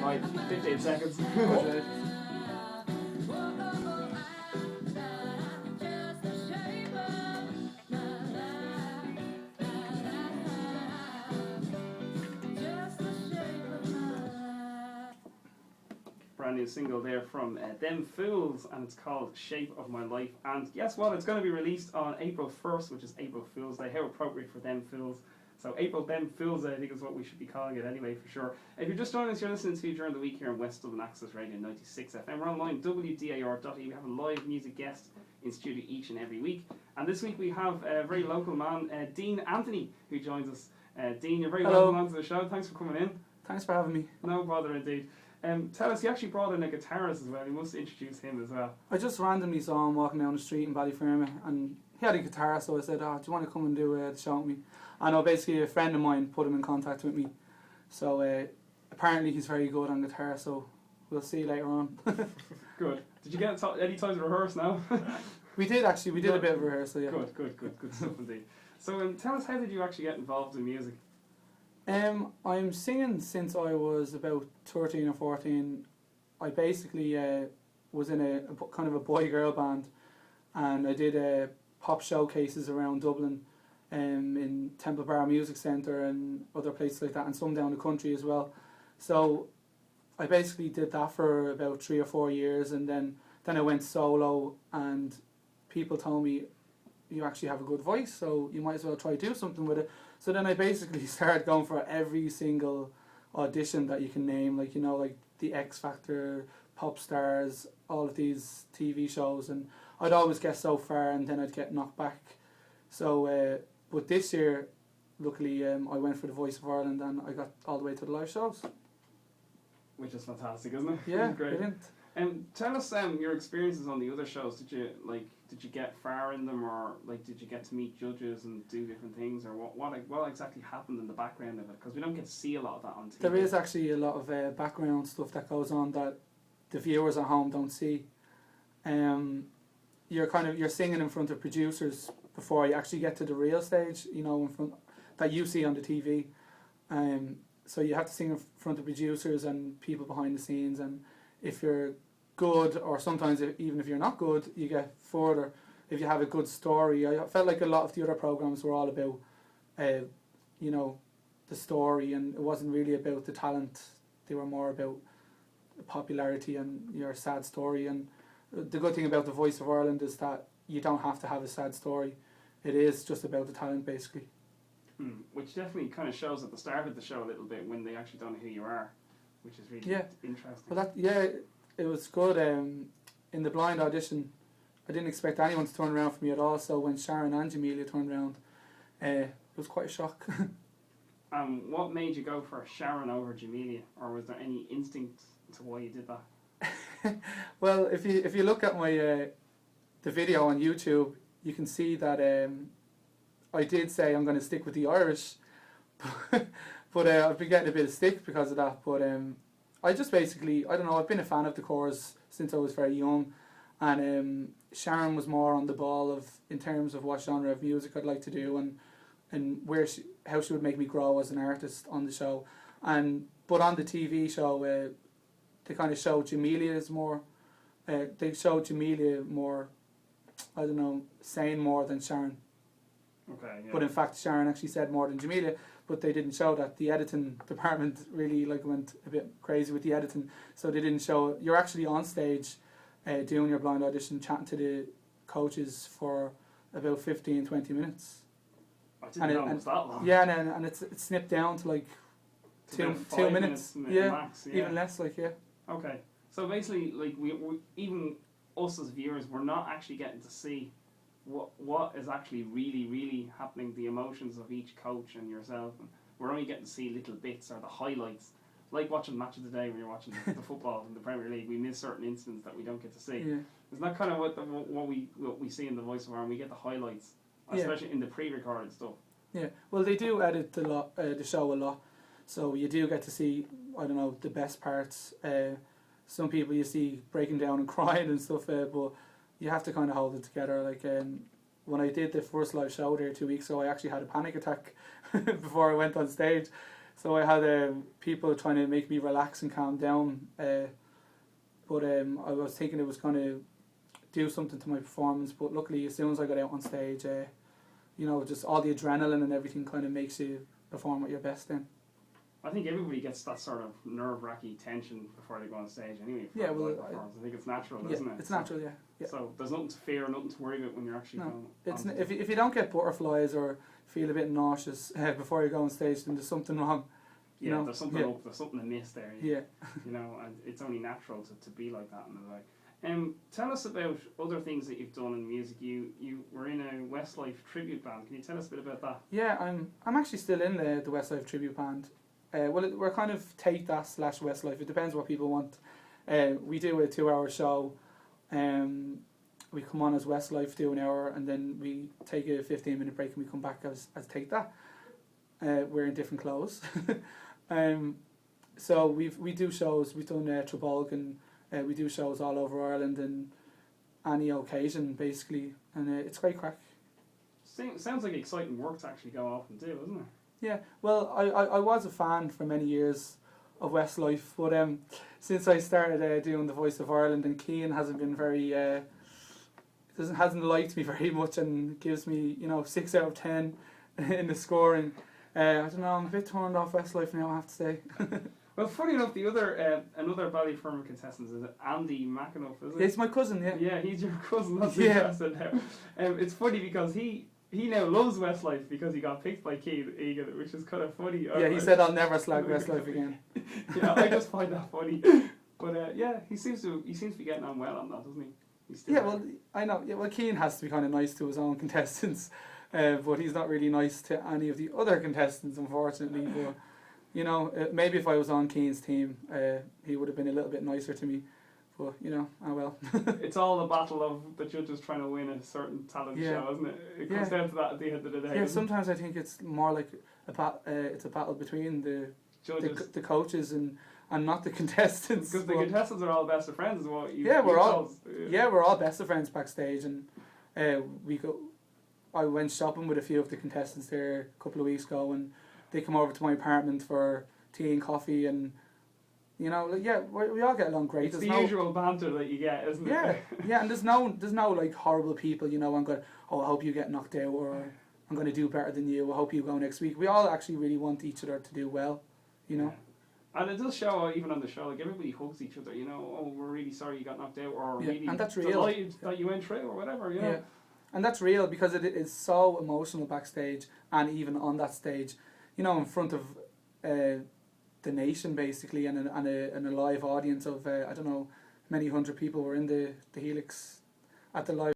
Right, 15 seconds. Brand new single there from Them Fools, and it's called Shape of My Life. And guess what? It's going to be released on April 1st, which is April Fool's Day. How appropriate for Them Fools. So April Them Fools Day, I think, is what we should be calling it anyway, for sure. If you're just joining us, you're listening to during the week here on West Dublin Access Radio 96 FM. We're online, wdar.e. We have a live music guest in studio each and every week. And this week we have a very local man, Dean Anthony, who joins us. Dean, you're very welcome onto the show. Thanks for coming in. Thanks for having me. No bother indeed. Tell us, you actually brought in a guitarist as well. You must introduce him as well. I just randomly saw him walking down the street in Ballyfermot, and he had a guitar, so I said, do you want to come and do the show with me? I know basically a friend of mine put him in contact with me. So apparently he's very good on guitar, so we'll see later on. Good. Did you get any time to rehearse now? We did actually, we did a bit of rehearsal, yeah. Good stuff indeed. So tell us, how did you actually get involved in music? I'm singing since I was about 13 or 14. I basically was in a kind of a boy-girl band, and I did pop showcases around Dublin, in Temple Bar Music Centre and other places like that, and some down the country as well. So I basically did that for about 3 or 4 years, and then I went solo, and people told me, you actually have a good voice, so you might as well try to do something with it. So then I basically started going for every single audition that you can name, like, you know, like the X Factor, Pop Stars, all of these TV shows, and I'd always get so far and then I'd get knocked back. So, but this year, luckily, I went for the Voice of Ireland and I got all the way to the live shows. Which is fantastic, isn't it? Yeah, great. Brilliant. Tell us your experiences on the other shows. Did you get far in them, or did you get to meet judges and do different things, or what exactly happened in the background of it? Because we don't get to see a lot of that on TV. There is actually a lot of background stuff that goes on that the viewers at home don't see. You're singing in front of producers before you actually get to the real stage, you know, in front that you see on the TV. So you have to sing in front of producers and people behind the scenes, and if you're good, or sometimes even if you're not good, you get further if you have a good story. I felt like a lot of the other programs were all about, you know, the story, and it wasn't really about the talent. They were more about popularity and your sad story. And the good thing about the Voice of Ireland is that you don't have to have a sad story. It is just about the talent, basically. Which definitely kind of shows at the start of the show a little bit when they actually don't know who you are, which is really interesting. Well, it was good. In the blind audition, I didn't expect anyone to turn around for me at all, so when Sharon and Jamelia turned around, it was quite a shock. What made you go for Sharon over Jamelia, or was there any instinct to why you did that? Well, if you look at my the video on YouTube, you can see that I did say I'm going to stick with the Irish, but I've been getting a bit of stick because of that. But I just basically, I don't know, I've been a fan of the Corrs since I was very young, and Sharon was more on the ball in terms of what genre of music I'd like to do, and how she would make me grow as an artist on the show. But on the TV show, they kind of showed Jamelia more, I don't know, saying more than Sharon. Okay, yeah. But in fact, Sharon actually said more than Jamelia, but they didn't show that. The editing department really went a bit crazy with the editing, so they didn't show. You're actually on stage doing your blind audition, chatting to the coaches for about 15-20 minutes. I didn't know it was that long. Yeah, and it's snipped down to two minutes. Yeah, max, yeah, even less, yeah. Okay, so basically, we even us as viewers, we're not actually getting to see what is actually really happening, the emotions of each coach and yourself, and we're only getting to see little bits or the highlights, like watching Match of the Day when you're watching the football in the Premier League. We miss certain incidents that we don't get to see. Yeah. Isn't that kind of what we see in the Voice of Ireland? We get the highlights, especially in the pre-recorded stuff. Yeah, well, they do edit the show a lot, so you do get to see, I don't know, the best parts. Some people you see breaking down and crying and stuff, but you have to kind of hold it together. When I did the first live show there 2 weeks ago, I actually had a panic attack before I went on stage. So I had people trying to make me relax and calm down, but I was thinking it was going to do something to my performance. But luckily, as soon as I got out on stage, just all the adrenaline and everything kind of makes you perform at your best then. I think everybody gets that sort of nerve-wracking tension before they go on stage anyway. For Yeah, a well, live performance. I think it's natural, Yeah, isn't it? it's natural, yeah. So there's nothing to fear, nothing to worry about when you're actually No, going it's on if you don't get butterflies or feel a bit nauseous before you go on stage, then there's something wrong. You know? There's something up, there's something amiss there. Yeah. And it's only natural to be like that in a way. Tell us about other things that you've done in music. You were in a Westlife tribute band. Can you tell us a bit about that? Yeah, I'm actually still in the Westlife tribute band. We're kind of Take That / Westlife. It depends what people want. We do a 2-hour show. We come on as Westlife, do an hour, and then we take a 15-minute break and we come back as Take That. We're in different clothes. So we do shows. We've done Trabolgan. We do shows all over Ireland and any occasion basically, and it's great crack. Sounds like exciting work to actually go off and do, isn't it? Yeah, well, I was a fan for many years of Westlife, but since I started doing the Voice of Ireland, and Cian hasn't been very hasn't liked me very much and gives me 6 out of 10 in the scoring. I don't know, I'm a bit turned off Westlife now, I have to say. Well, funny enough, the other another Ballyfermot contestant is Andy McAnuff, is it? It's my cousin, yeah. Yeah, he's your cousin. That's Yeah. interesting now. It's funny because he now loves Westlife because he got picked by Cian Egan, which is kind of funny. Yeah, he said I'll never slag Westlife again. Yeah, I just find that funny. But he seems to be getting on well on that, doesn't he? He's still Yeah, well, I know. Yeah, well, Cian has to be kind of nice to his own contestants, but he's not really nice to any of the other contestants, unfortunately. But maybe if I was on Cian's team, he would have been a little bit nicer to me. But oh well. It's all a battle of the judges trying to win a certain talent show, isn't it? It comes down to that at the end of the day. Yeah, sometimes I think it's more like it's a battle between the judges, the coaches and not the contestants. Because the contestants are all best of friends, is what you. Yeah, we're all. Yeah, we're all best of friends backstage, and I went shopping with a few of the contestants there a couple of weeks ago, and they come over to my apartment for tea and coffee, and we all get along great. It's the usual banter that you get, isn't it? Yeah, and there's no like horrible people. I'm going, I hope you get knocked out, or I'm going to do better than you. I hope you go next week. We all actually really want each other to do well, Yeah. And it does show, even on the show, like everybody hugs each other. Oh, we're really sorry you got knocked out, or really and that's real. Delighted that you went through, or whatever. Yeah, and that's real because it is so emotional backstage, and even on that stage, in front of the nation basically, and a live audience of I don't know, many hundred people were in the Helix at the live